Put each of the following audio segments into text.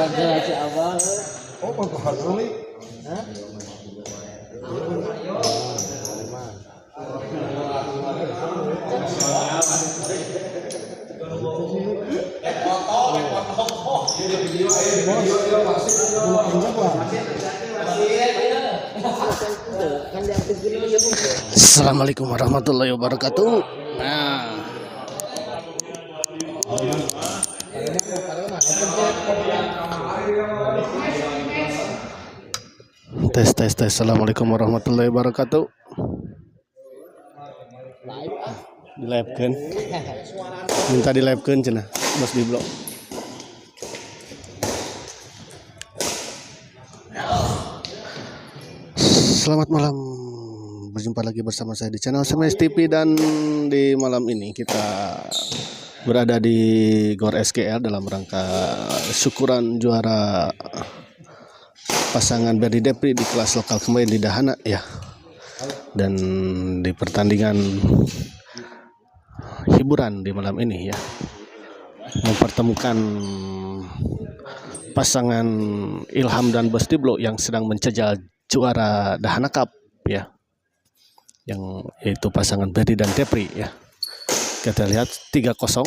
generasi awal. Oh, untuk Harley. Hah? Assalamualaikum warahmatullahi wabarakatuh. Nah, tes. Assalamualaikum warahmatullahi wabarakatuh. Di live kan? Minta di live kan cina, bos di blog. Selamat malam. Berjumpa lagi bersama saya di channel SMS TV, dan di malam ini kita berada di Gor SKL dalam rangka syukuran juara pasangan Berdi Depri di kelas lokal kemarin di Dahana ya. Dan di pertandingan hiburan di malam ini ya, mempertemukan pasangan Ilham dan Bos Diblo yang sedang mencajal juara Dahana Cup ya, yang yaitu pasangan Berdi dan Depri ya. Kita lihat 3-0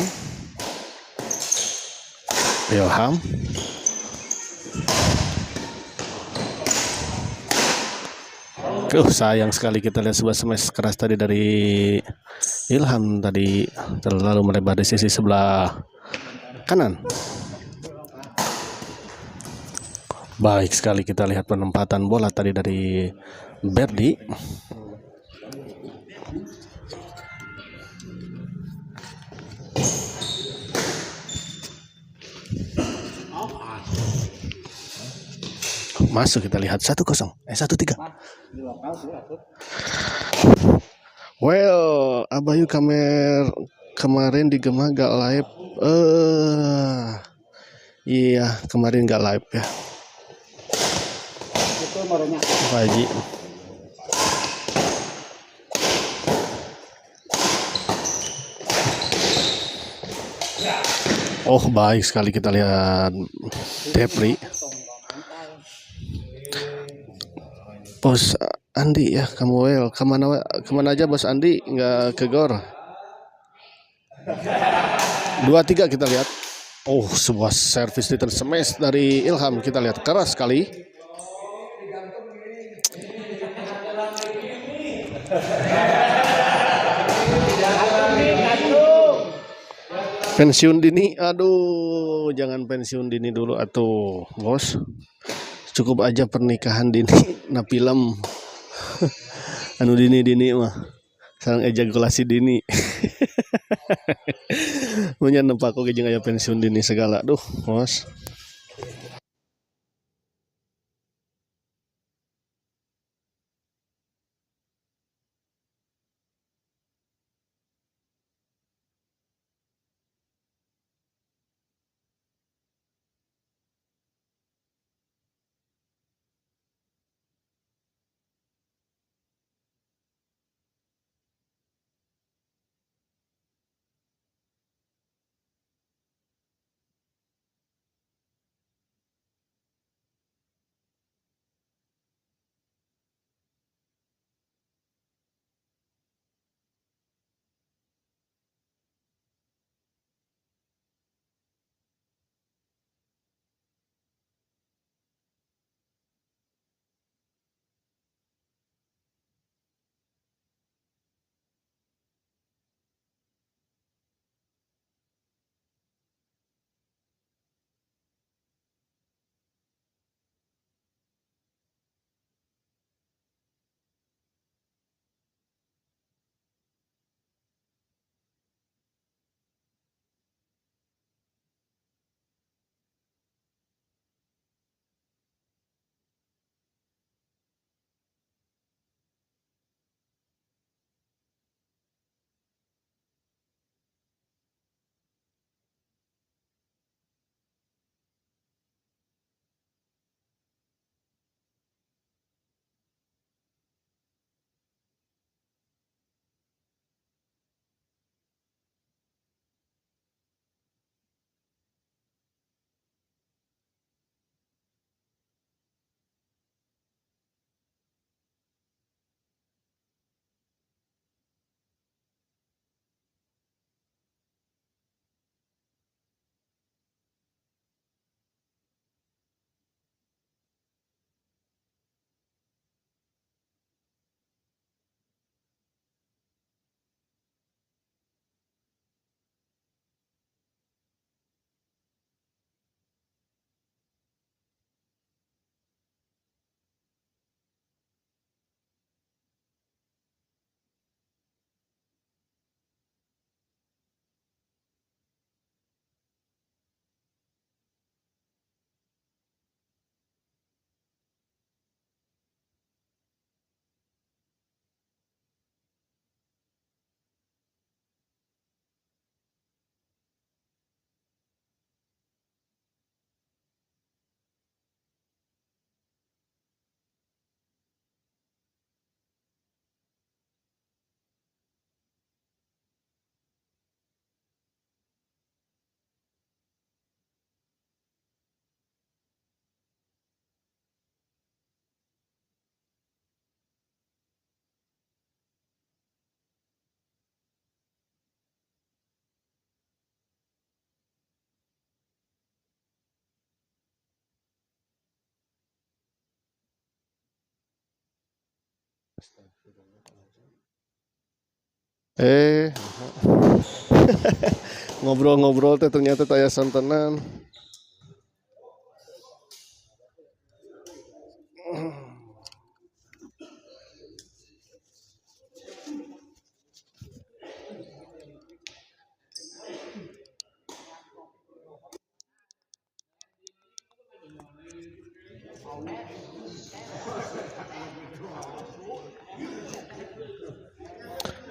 Ilham. Sayang sekali kita lihat sebuah smash keras tadi dari Ilham, tadi terlalu melebar di sisi sebelah kanan. Baik sekali kita lihat penempatan bola tadi dari Berdi. Masuk, kita lihat 1-3. Well, Abayu kemarin di Gema gak live. Iya, kemarin gak live ya. Pak Haji. Oh, baik sekali kita lihat Depri. Bos Andi ya, kamu well. Kemana aja Bos Andi, nggak ke Gor? 2-3 kita lihat. Oh, sebuah servis return smash dari Ilham, kita lihat keras sekali. Pensiun dini, aduh, jangan pensiun dini dulu atuh, Bos. Cukup aja pernikahan dini, na film anu dini mah sareng ejakulasi dini. Munyan nempak oge jeung aya pensiun dini segala. Duh, Bos. Eh, ngobrol-ngobrol teh ternyata taya santenan.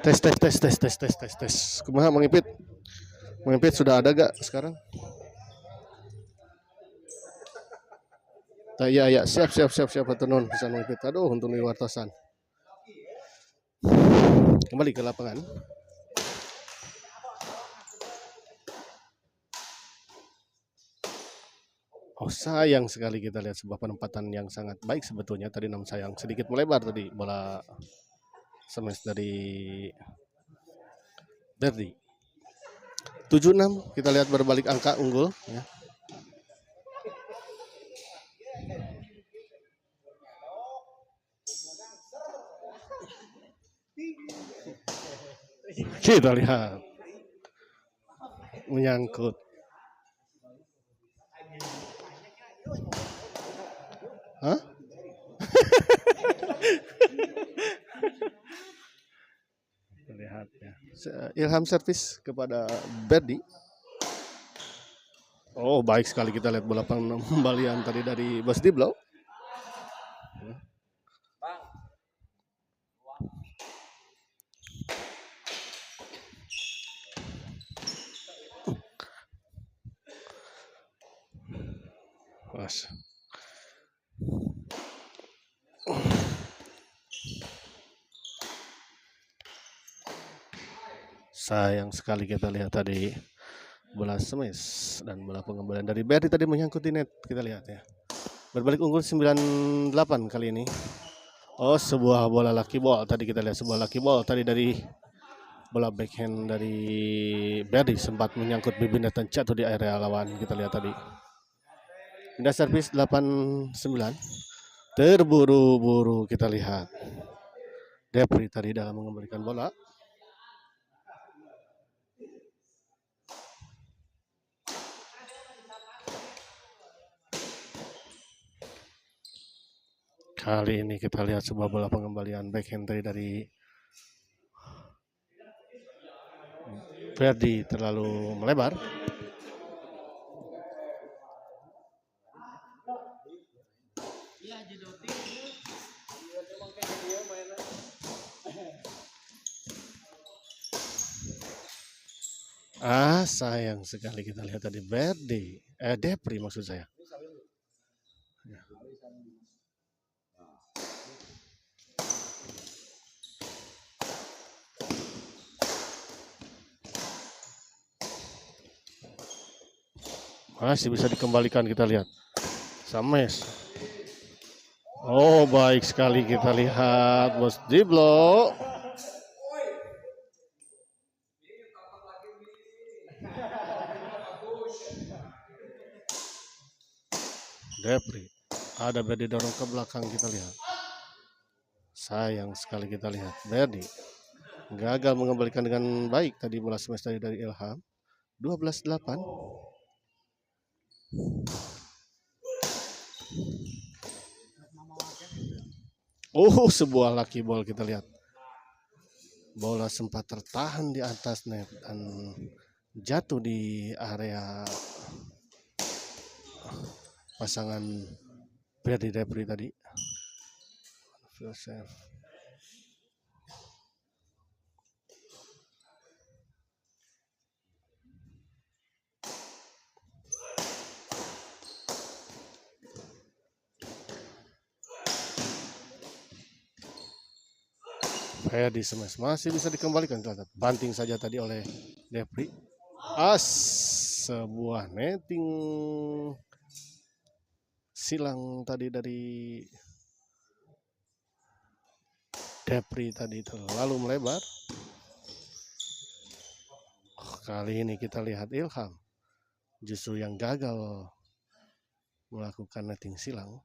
Tes tes tes tes tes tes tes tes. Kumaha mengipit? Mengipit sudah ada gak sekarang? Iya iya siap siap siap siap tenun bisa mengipit. Aduh untuk wartosan. Kembali ke lapangan. Oh sayang sekali kita lihat sebuah penempatan yang sangat baik sebetulnya tadi, namun sayang sedikit melebar tadi bola smash dari Berdi. 7-6 kita lihat berbalik angka unggul ya. Kita lihat menyangkut. Hah? Lihat ya. Ilham servis kepada Berdi. Oh baik sekali kita lihat bola pengembalian tadi dari Bos Diblo. Mas. Sayang sekali kita lihat tadi bola smash dan bola pengembalian dari Berdi tadi menyangkut di net, kita lihat ya. Berbalik unggul 9-8 kali ini. Oh sebuah bola lucky ball tadi kita lihat, sebuah lucky ball tadi dari bola backhand dari Berdi sempat menyangkut bibir net dan jatuh di area lawan, kita lihat tadi. Pindah servis 8-9. Terburu-buru kita lihat Depri tadi dalam mengembalikan bola. Kali ini kita lihat sebuah bola pengembalian backhand dari Berdi terlalu melebar. Sayang sekali kita lihat tadi Berdi, Depri maksud saya. Ya. Masih bisa dikembalikan kita lihat. Sames. Oh baik sekali kita lihat Bos Diblo. Depri. Ada Berdi dorong ke belakang kita lihat. Sayang sekali kita lihat Berdi gagal mengembalikan dengan baik tadi bola smash tadi dari Ilham. 12-8. Oh sebuah lucky ball kita lihat. Bola sempat tertahan di atas net dan jatuh di area pasangan Berdi Depri tadi. Ferdi smash masih bisa dikembalikan, banting saja tadi oleh Depri. Sebuah netting silang tadi dari Depri tadi terlalu melebar. Kali ini kita lihat Ilham justru yang gagal melakukan netting silang.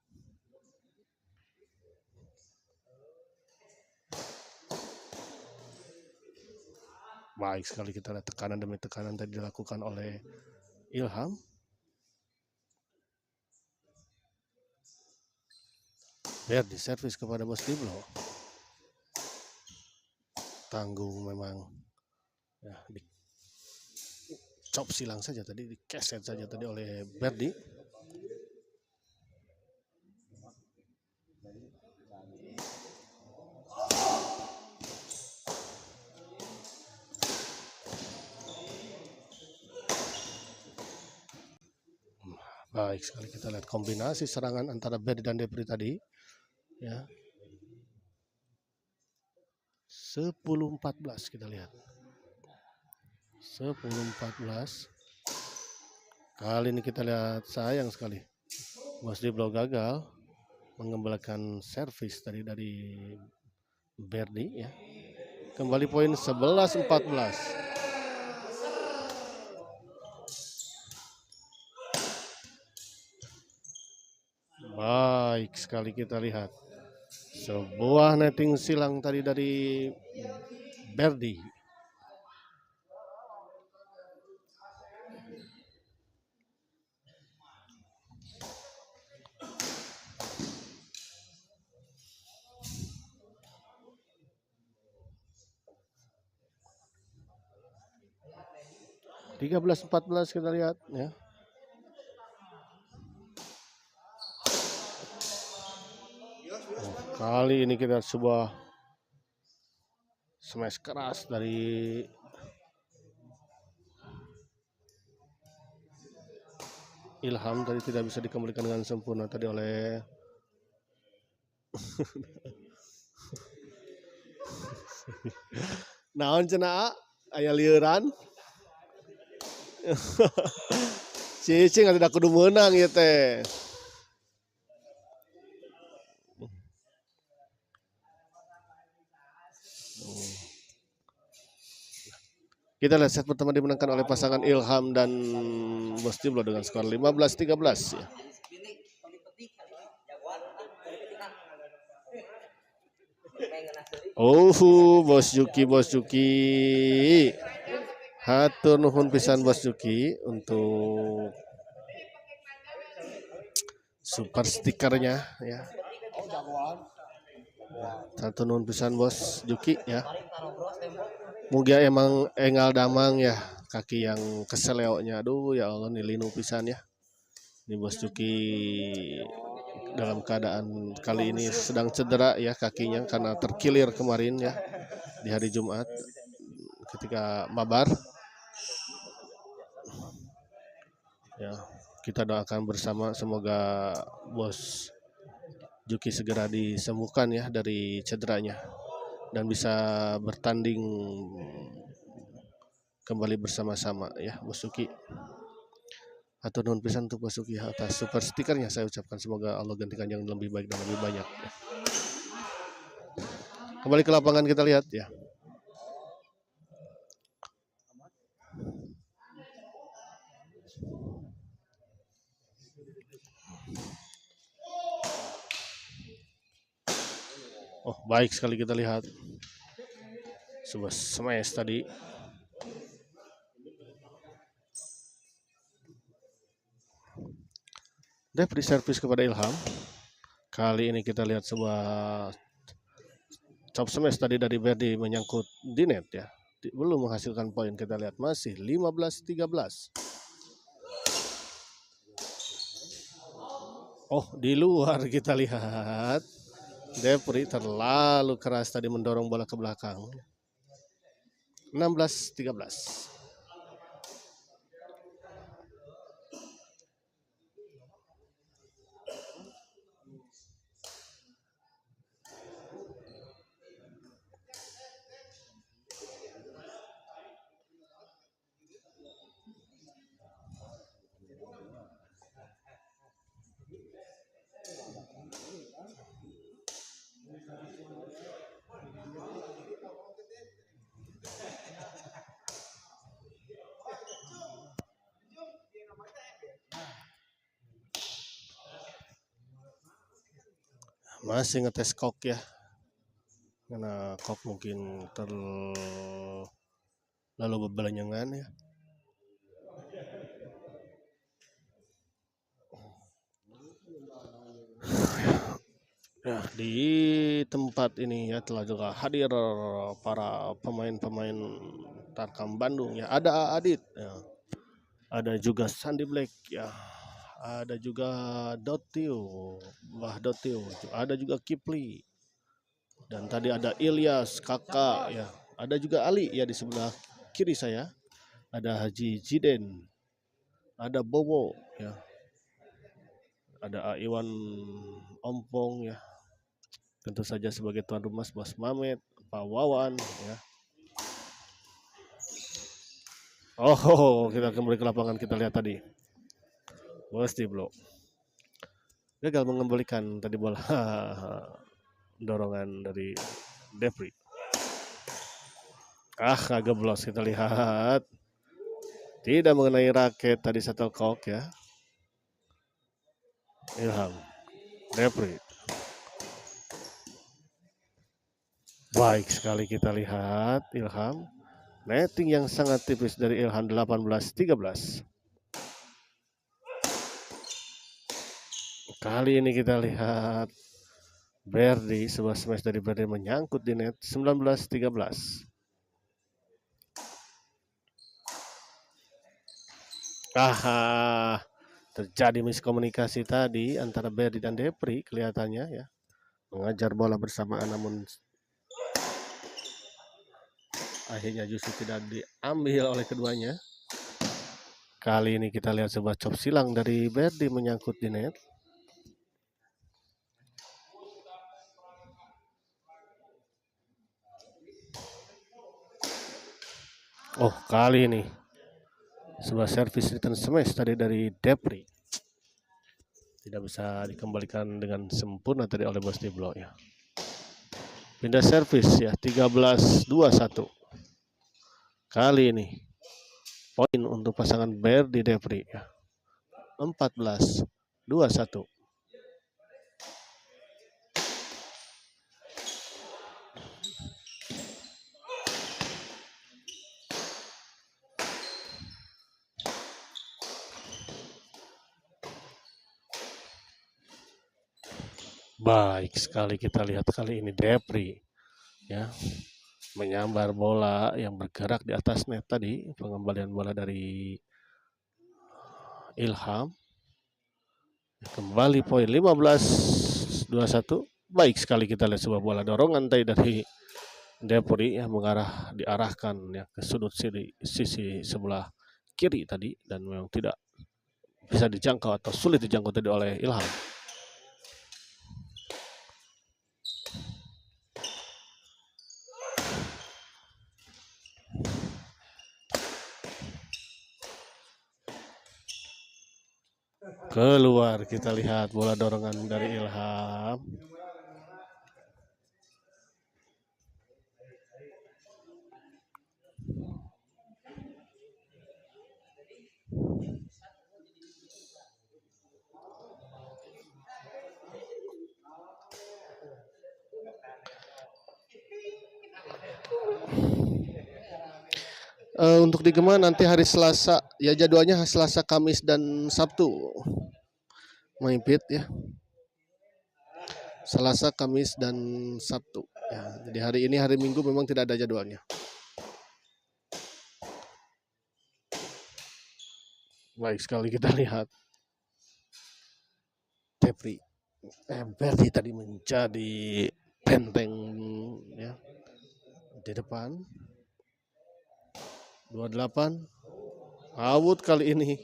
Baik sekali, kita lihat tekanan demi tekanan tadi dilakukan oleh Ilham. Berdi servis kepada Bos Diblo. Tanggung memang. Ya, cop silang saja tadi, dikeset saja tadi oleh Berdi. Baik sekali, kita lihat kombinasi serangan antara Berdi dan Depri tadi. Ya. 10-14 kita lihat. 10-14. Kali ini kita lihat sayang sekali. Bos Diblo gagal mengembalikan servis tadi dari Berdi ya. Kembali poin 11-14. Baik sekali, kita lihat sebuah netting silang tadi dari Berdi. Tiga 13-14 kita lihat ya. Kali ini kita sebuah smash keras dari Ilham tadi, tidak bisa dikembalikan dengan sempurna tadi oleh naon cenah aya lieuran. Cicing tidak kudu menang ya teh. Kita lihat set pertama dimenangkan oleh pasangan Ilham dan Bos Diblo dengan skor 15-13 ya. Oh, Bos Juki. Hatur nuhun pisan Bos Juki untuk super stikernya ya. Hatur nuhun pisan Bos Juki ya. Mugia emang engal damang ya, kaki yang keseleoknya. Aduh ya Allah, nih linu pisan ya. Ini Bos Juki dalam keadaan kali ini sedang cedera ya kakinya karena terkilir kemarin ya di hari Jumat ketika mabar. Ya, kita doakan bersama semoga Bos Juki segera disembuhkan ya dari cederanya dan bisa bertanding kembali bersama-sama ya Bos Juki. Hatur nuhun pisan untuk Bos Juki atas super stikernya, saya ucapkan semoga Allah gantikan yang lebih baik dan lebih banyak ya. Kembali ke lapangan kita lihat ya. Oh, baik sekali, kita lihat sebuah smash tadi. Depri servis kepada Ilham. Kali ini kita lihat sebuah chop smash tadi dari Berdi menyangkut di net ya. Belum menghasilkan poin, kita lihat masih 15-13. Oh, di luar kita lihat Depri terlalu keras tadi mendorong bola ke belakang. 16-13. Masih ngetes kok ya, karena kok mungkin lalu bebelanjangan ya. Ya, di tempat ini ya telah juga hadir para pemain-pemain Tarkam Bandung ya. Ada Adit ya. Ada juga Sandy Black ya. Ada juga Dotio, Dotio. Ada juga Kipli. Dan tadi ada Ilyas, Kakak ya. Ada juga Ali ya di sebelah kiri saya. Ada Haji Jiden. Ada Bobo ya. Ada Iwan Ompong ya. Tentu saja sebagai tuan rumah Bos Mamet, Pak Wawan ya. Oh, kita kembali ke lapangan, kita lihat tadi. Bostiblo gagal mengembalikan tadi bola dorongan dari Depri. Geblos, kita lihat. Tidak mengenai raket tadi shuttlecock ya. Ilham. Depri. Baik sekali kita lihat Ilham. Netting yang sangat tipis dari Ilham 18-13. Kali ini kita lihat Berdi, sebuah smash dari Berdi menyangkut di net 19-13. Terjadi miskomunikasi tadi antara Berdi dan Depri kelihatannya ya. Mengajar bola bersamaan namun akhirnya justru tidak diambil oleh keduanya. Kali ini kita lihat sebuah chop silang dari Berdi menyangkut di net. Oh, kali ini sebuah servis return smash tadi dari Depri. Tidak bisa dikembalikan dengan sempurna tadi oleh Bostiblo ya. Pindah servis ya 13-21. Kali ini poin untuk pasangan Berdi Depri ya. 14-21. Baik sekali kita lihat kali ini Depri ya menyambar bola yang bergerak di atas net tadi, pengembalian bola dari Ilham. Kembali poin 15-21. Baik sekali kita lihat sebuah bola dorongan tadi dari Depri yang diarahkan ya ke sudut sisi sebelah kiri tadi dan memang tidak bisa dijangkau atau sulit dijangkau tadi oleh Ilham. Keluar, kita lihat bola dorongan dari Ilham. Untuk di Gema nanti hari Selasa ya, jadwalnya Selasa, Kamis dan Sabtu. Maimpit ya. Selasa, Kamis dan Sabtu ya. Jadi hari ini hari Minggu memang tidak ada jadwalnya. Baik sekali kita lihat Depri Berdi tadi menjadi benteng ya di depan. 28 out kali ini.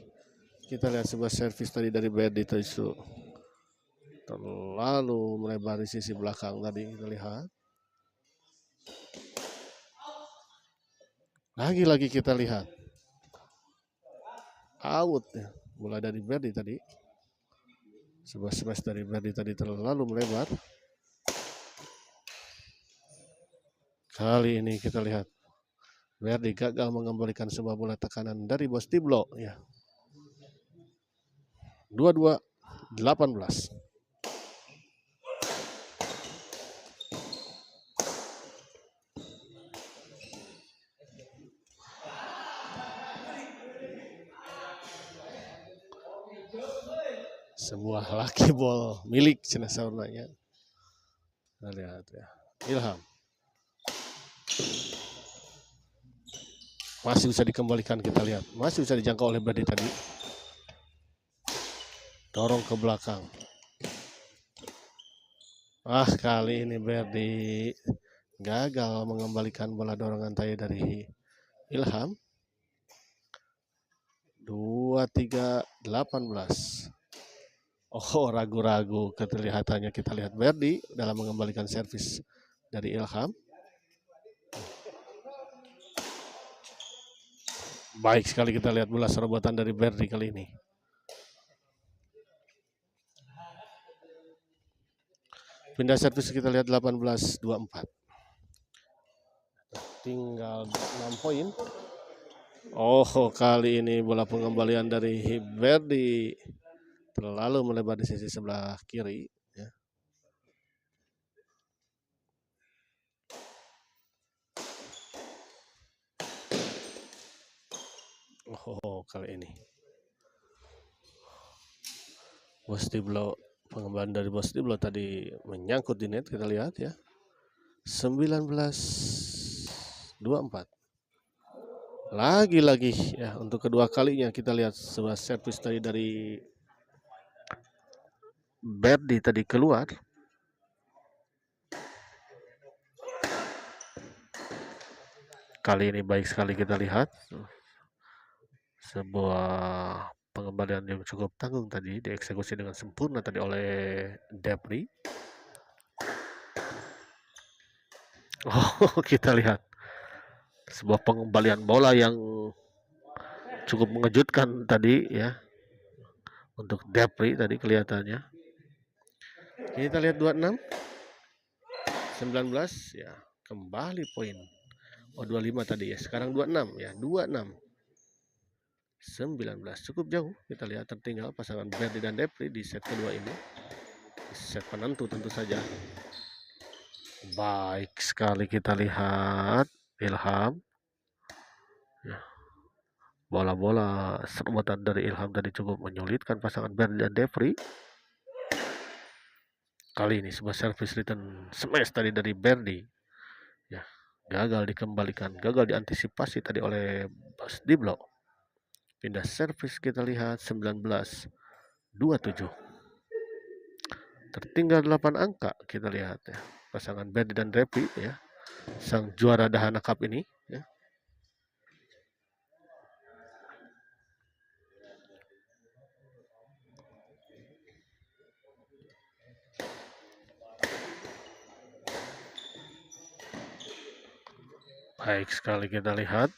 Kita lihat sebuah servis tadi dari Berdi itu terlalu melebar di sisi belakang tadi, kita lihat. Lagi-lagi kita lihat out ya, bola dari Berdi tadi. Sebuah smash dari Berdi tadi terlalu melebar. Kali ini kita lihat Berdi gagal mengembalikan sebuah bola tekanan dari Bostiblo ya. 22-18. sebuah lucky ball milik cenah saurnanya. Kita lihat ya. Ilham masih bisa dikembalikan, kita lihat masih bisa dijangkau oleh Berdi tadi, dorong ke belakang. Kali ini Berdi gagal mengembalikan bola dorongan tadi dari Ilham. 23-18. Ragu-ragu keterlihatannya, kita lihat Berdi dalam mengembalikan servis dari Ilham. Baik sekali, kita lihat bola serobotan dari Berdi kali ini. Pindah servis, kita lihat 18-24. Tinggal 6 poin. Kali ini bola pengembalian dari Berdi terlalu melebar di sisi sebelah kiri ya. Kali ini Bosdiblo, pengembalian dari Bosdiblo tadi menyangkut di net, kita lihat ya. 19-24. Lagi-lagi ya, untuk kedua kalinya kita lihat sebuah servis tadi dari Berdi tadi keluar. Kali ini baik sekali, kita lihat sebuah pengembalian yang cukup tanggung tadi, dieksekusi dengan sempurna tadi oleh Depri. Kita lihat sebuah pengembalian bola yang cukup mengejutkan tadi ya untuk Depri tadi kelihatannya. Kita lihat 26 19 ya, kembali poin. 25 tadi ya, sekarang 26 ya, 26 19, cukup jauh. Kita lihat tertinggal pasangan Berdi dan Depri di set kedua ini, di set penentu tentu saja. Baik sekali, kita lihat Ilham ya. Bola-bola serobotan dari Ilham tadi cukup menyulitkan pasangan Berdi dan Depri. Kali ini sebuah service return smash tadi dari Berdi ya, gagal dikembalikan, gagal diantisipasi tadi oleh Bosdiblo. Pindah servis, kita lihat 19-27. Tertinggal 8 angka, kita lihat ya. Pasangan Berdi dan Depri ya, sang juara Dahana Cup ini ya. Baik sekali, kita lihat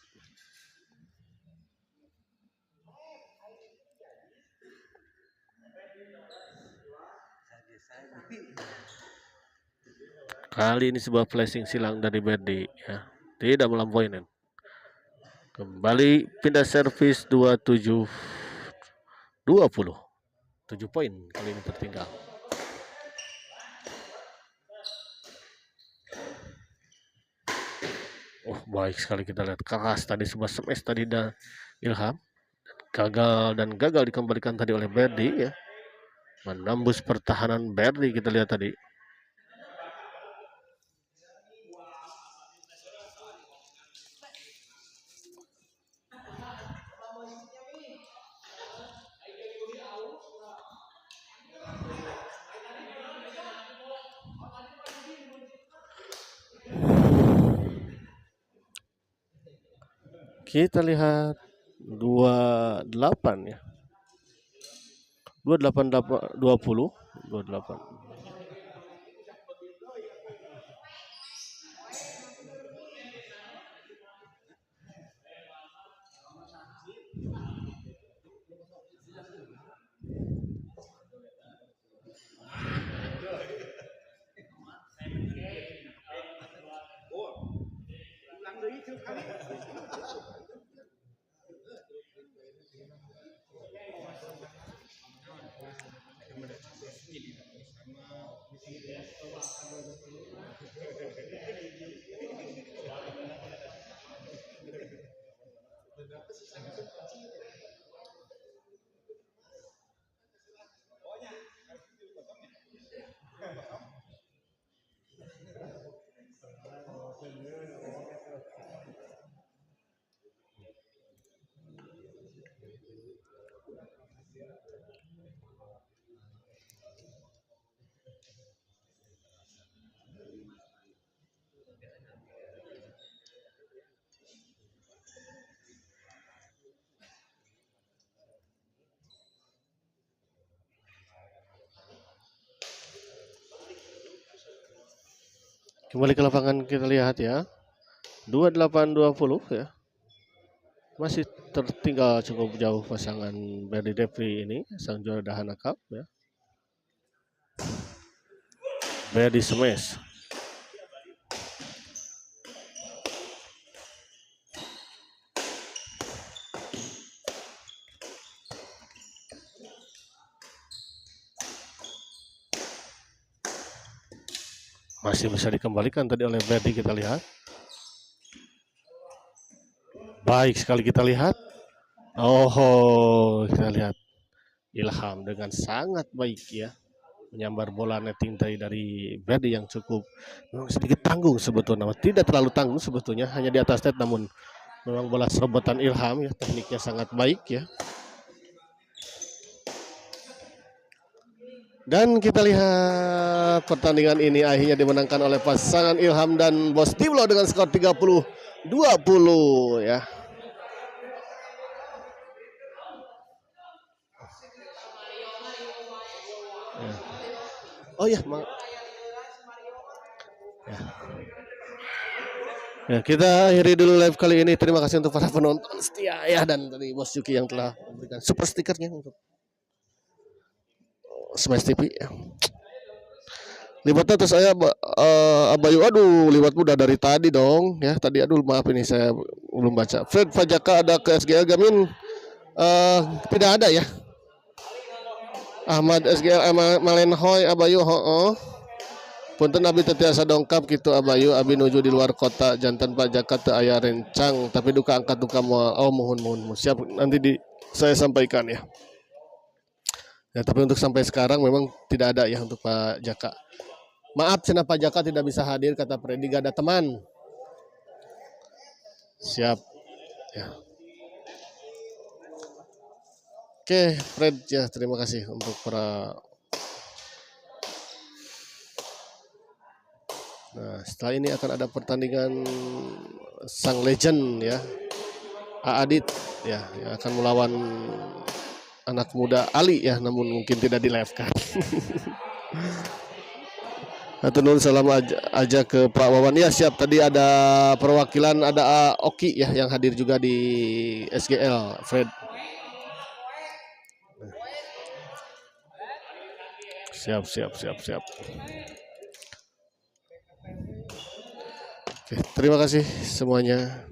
kali ini sebuah flashing silang dari Berdi ya, tidak melampaui. Kembali pindah servis 27-20. 7 poin kali ini tertinggal. Baik sekali, kita lihat keras tadi sebuah smash tadi dan Ilham gagal dikembalikan tadi oleh Berdi ya, menembus pertahanan Berdi, kita lihat tadi. Kita lihat 28 ya. 28 20 28. Kembali ke lapangan kita lihat ya. 28-20 ya. Masih tertinggal cukup jauh pasangan Berdy Devri ini, sang juara Dahana Cup ya. Berdy smash. Masih bisa dikembalikan tadi oleh Berdy, kita lihat. Baik sekali kita lihat. Oh, kita lihat Ilham dengan sangat baik ya menyambar bola netting tadi dari Berdy yang cukup sedikit tanggung sebetulnya, tidak terlalu tanggung sebetulnya, hanya di atas net, namun memang bola serobotan Ilham ya, tekniknya sangat baik ya. Dan kita lihat pertandingan ini akhirnya dimenangkan oleh pasangan Ilham dan Bos Tiblo dengan skor 30-20 ya. Oh ya, ya, kita akhiri dulu live kali ini. Terima kasih untuk para penonton setia ya, dan dari Bos Yuki yang telah memberikan super stikernya untuk Smash TV ya. Libatnya terus saya Abayu, aduh libatmu udah dari tadi dong ya. Tadi aduh maaf ini saya belum baca. Fred Fajaka ada ke SGL Gamin, tidak ada ya. Ahmad SGL Malenhoy Abayu punten abi tetiasa dongkap gitu Abayu, abi nuju di luar kota jantan Pak Jaka teu aya rencang tapi duka angkat duka moal. Oh mohon siap nanti saya sampaikan ya. Ya tapi untuk sampai sekarang memang tidak ada ya untuk Pak Jaka. Maaf cenah Pak Jaka tidak bisa hadir, kata Freddy, gak ada teman. Siap ya. Oke Fred ya, terima kasih untuk para. Nah setelah ini akan ada pertandingan sang legend ya, Adit ya, yang akan melawan anak muda Ali ya, namun mungkin tidak di live kan. Nun salam aja ke Pak Wawan ya, siap. Tadi ada perwakilan, ada Oki ya yang hadir juga di SGL Fred. Siap. Oke, terima kasih semuanya.